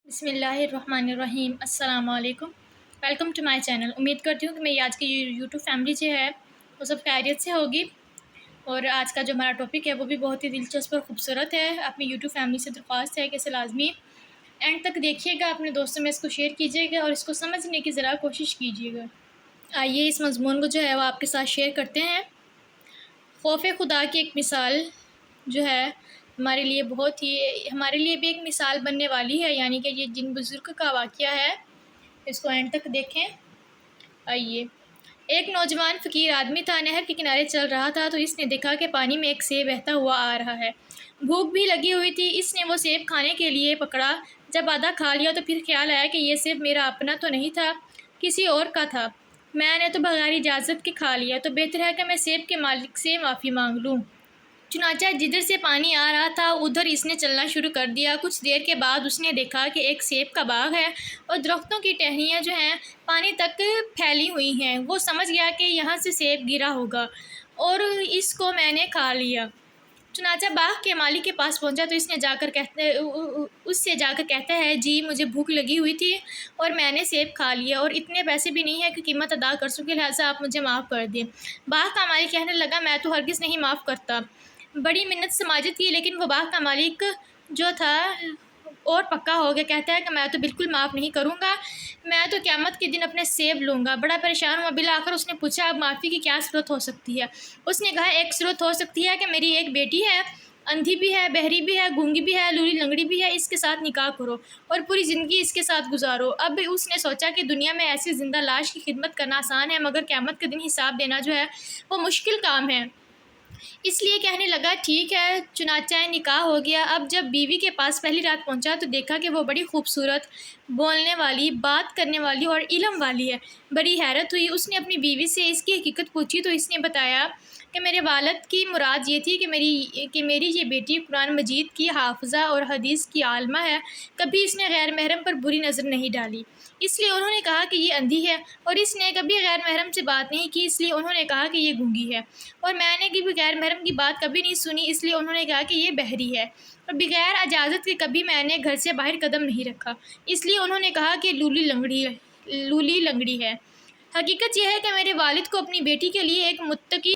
بسم اللہ الرحمن الرحیم السلام علیکم، ویلکم ٹو مائی چینل۔ امید کرتی ہوں کہ میری آج کی یوٹیوب فیملی جو ہے وہ سب خیریت سے ہوگی، اور آج کا جو ہمارا ٹاپک ہے وہ بھی بہت ہی دلچسپ اور خوبصورت ہے۔ اپنی یوٹیوب فیملی سے درخواست ہے کہ اسے لازمی اینڈ تک دیکھیے گا، اپنے دوستوں میں اس کو شیئر کیجیے گا اور اس کو سمجھنے کی ذرا کوشش کیجیے گا۔ آئیے اس مضمون کو جو ہے وہ آپ کے ساتھ شیئر کرتے ہیں۔ خوف خدا کی ایک مثال جو ہے ہمارے لیے بھی ایک مثال بننے والی ہے، یعنی کہ یہ جن بزرگ کا واقعہ ہے، اس کو اینڈ تک دیکھیں۔ آئیے، ایک نوجوان فقیر آدمی تھا، نہر کے کنارے چل رہا تھا تو اس نے دیکھا کہ پانی میں ایک سیب بہتا ہوا آ رہا ہے۔ بھوک بھی لگی ہوئی تھی، اس نے وہ سیب کھانے کے لیے پکڑا۔ جب آدھا کھا لیا تو پھر خیال آیا کہ یہ سیب میرا اپنا تو نہیں تھا، کسی اور کا تھا۔ میں نے تو بغیر اجازت کے کھا لیا، تو بہتر ہے کہ میں سیب کے مالک سے معافی مانگ لوں۔ چنانچہ جدھر سے پانی آ رہا تھا ادھر اس نے چلنا شروع کر دیا۔ کچھ دیر کے بعد اس نے دیکھا کہ ایک سیب کا باغ ہے اور درختوں کی ٹہنیاں جو ہیں پانی تک پھیلی ہوئی ہیں۔ وہ سمجھ گیا کہ یہاں سے سیب گرا ہوگا اور اس کو میں نے کھا لیا۔ چنانچہ باغ کے مالک کے پاس پہنچا تو اس سے جا کر کہتا ہے، جی مجھے بھوک لگی ہوئی تھی اور میں نے سیب کھا لیا، اور اتنے پیسے بھی نہیں ہے کہ قیمت ادا کر سکے، لہٰذا آپ مجھے معاف کر دیں۔ باغ کا مالک کہنے لگا، میں تو ہرگز نہیں معاف کرتا۔ بڑی منت سماجت کی، لیکن وہ باغ کا مالک جو تھا اور پکا ہو گیا، کہتا ہے کہ میں تو بالکل معاف نہیں کروں گا، میں تو قیامت کے دن اپنے سیب لوں گا۔ بڑا پریشان ہوا، بالآخر اس نے پوچھا، اب معافی کی کیا صورت ہو سکتی ہے؟ اس نے کہا، ایک صورت ہو سکتی ہے کہ میری ایک بیٹی ہے، اندھی بھی ہے، بہری بھی ہے، گونگی بھی ہے، لولی لنگڑی بھی ہے، اس کے ساتھ نکاح کرو اور پوری زندگی اس کے ساتھ گزارو۔ اب اس نے سوچا کہ دنیا میں ایسی زندہ لاش کی خدمت کرنا آسان ہے، مگر قیامت کے دن حساب دینا جو ہے وہ مشکل کام ہے، اس لیے کہنے لگا، ٹھیک ہے۔ چنانچہ نکاح ہو گیا۔ اب جب بیوی کے پاس پہلی رات پہنچا تو دیکھا کہ وہ بڑی خوبصورت، بولنے والی، بات کرنے والی اور علم والی ہے۔ بڑی حیرت ہوئی۔ اس نے اپنی بیوی سے اس کی حقیقت پوچھی تو اس نے بتایا کہ میرے والد کی مراد یہ تھی کہ میری یہ بیٹی قرآن مجید کی حافظہ اور حدیث کی عالمہ ہے، کبھی اس نے غیر محرم پر بری نظر نہیں ڈالی، اس لیے انہوں نے کہا کہ یہ اندھی ہے، اور اس نے کبھی غیر محرم سے بات نہیں کی، اس لیے انہوں نے کہا کہ یہ گونگی ہے، اور میں نے کبھی غیر محرم کی بات کبھی نہیں سنی، اس لیے انہوں نے کہا کہ یہ بہری ہے، اور بغیر اجازت کے کبھی میں نے گھر سے باہر قدم نہیں رکھا، اس لیے انہوں نے کہا کہ لولی لنگڑی ہے۔ حقیقت یہ ہے کہ میرے والد کو اپنی بیٹی کے لیے ایک متقی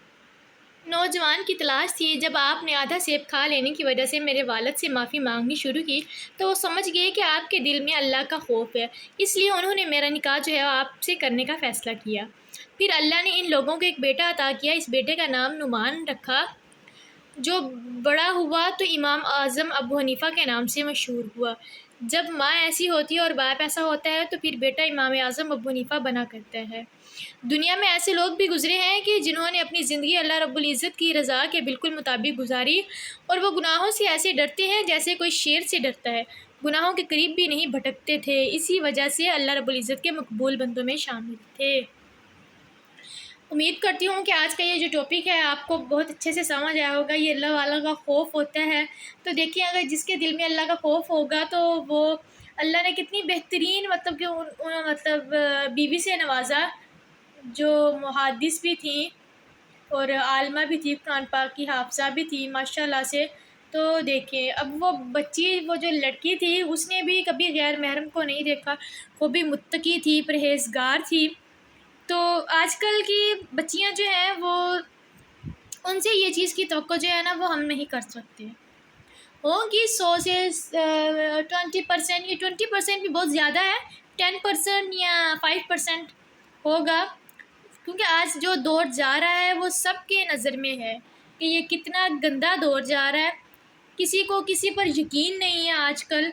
نوجوان کی تلاش تھی۔ جب آپ نے آدھا سیب کھا لینے کی وجہ سے میرے والد سے معافی مانگنی شروع کی تو وہ سمجھ گئے کہ آپ کے دل میں اللہ کا خوف ہے، اس لیے انہوں نے میرا نکاح جو ہے آپ سے کرنے کا فیصلہ کیا۔ پھر اللہ نے ان لوگوں کو ایک بیٹا عطا کیا، اس بیٹے کا نام نعمان رکھا۔ جو بڑا ہوا تو امام اعظم ابو حنیفہ کے نام سے مشہور ہوا۔ جب ماں ایسی ہوتی ہے اور باپ ایسا ہوتا ہے تو پھر بیٹا امام اعظم ابو حنیفہ بنا کرتا ہے۔ دنیا میں ایسے لوگ بھی گزرے ہیں کہ جنہوں نے اپنی زندگی اللہ رب العزت کی رضا کے بالکل مطابق گزاری، اور وہ گناہوں سے ایسے ڈرتے ہیں جیسے کوئی شیر سے ڈرتا ہے، گناہوں کے قریب بھی نہیں بھٹکتے تھے، اسی وجہ سے اللہ رب العزت کے مقبول بندوں میں شامل تھے۔ امید کرتی ہوں کہ آج کا یہ جو ٹاپک ہے آپ کو بہت اچھے سے سمجھ آیا ہوگا۔ یہ اللہ والا کا خوف ہوتا ہے، تو دیکھیے اگر جس کے دل میں اللہ کا خوف ہوگا تو وہ اللہ نے کتنی بہترین بیوی سے نوازا، جو محدث بھی تھیں اور عالمہ بھی تھی، قرآن پاک کی حافظہ بھی تھی ماشاء اللہ سے۔ تو دیکھیں اب وہ جو لڑکی تھی اس نے بھی کبھی غیر محرم کو نہیں دیکھا، وہ بھی متقی تھی، پرہیزگار تھی۔ تو آج کل کی بچیاں جو ہیں وہ ان سے یہ چیز کی توقع جو ہے نا وہ ہم نہیں کر سکتے، ہوگی 100 سے 20%، یہ 20% بھی بہت زیادہ ہے، 10% یا 5% ہوگا، کیونکہ آج جو دور جا رہا ہے وہ سب کے نظر میں ہے کہ یہ کتنا گندا دور جا رہا ہے، کسی کو کسی پر یقین نہیں ہے آج کل۔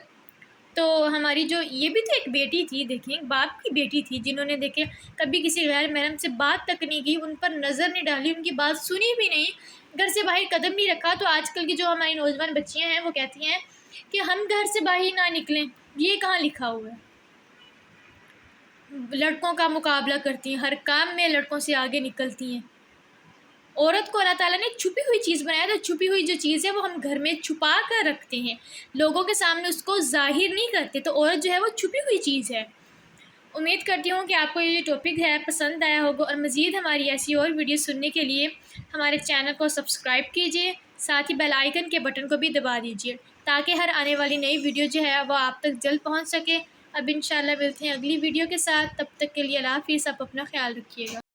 تو ہماری جو یہ بھی تو ایک بیٹی تھی، دیکھیں باپ کی بیٹی تھی، جنہوں نے دیکھیں کبھی کسی غیر محرم سے بات تک نہیں کی، ان پر نظر نہیں ڈالی، ان کی بات سنی بھی نہیں، گھر سے باہر قدم نہیں رکھا۔ تو آج کل کی جو ہماری نوجوان بچیاں ہیں وہ کہتی ہیں کہ ہم گھر سے باہر نہ نکلیں، یہ کہاں لکھا ہوا ہے؟ لڑکوں کا مقابلہ کرتی ہیں، ہر کام میں لڑکوں سے آگے نکلتی ہیں۔ عورت کو اللہ تعالیٰ نے چھپی ہوئی چیز بنایا، تو چھپی ہوئی جو چیز ہے وہ ہم گھر میں چھپا کر رکھتے ہیں، لوگوں کے سامنے اس کو ظاہر نہیں کرتے، تو عورت جو ہے وہ چھپی ہوئی چیز ہے۔ امید کرتی ہوں کہ آپ کو یہ ٹاپک ہے پسند آیا ہوگا، اور مزید ہماری ایسی اور ویڈیو سننے کے لیے ہمارے چینل کو سبسکرائب کیجیے، ساتھ ہی بیل آئیکن کے بٹن کو بھی دبا دیجیے تاکہ ہر آنے والی نئی ویڈیو جو ہے وہ آپ تک جلد پہنچ سکے۔ اب انشاءاللہ ملتے ہیں اگلی ویڈیو کے ساتھ، تب تک کے لیے اللہ حافظ، آپ اپنا خیال رکھیے گا۔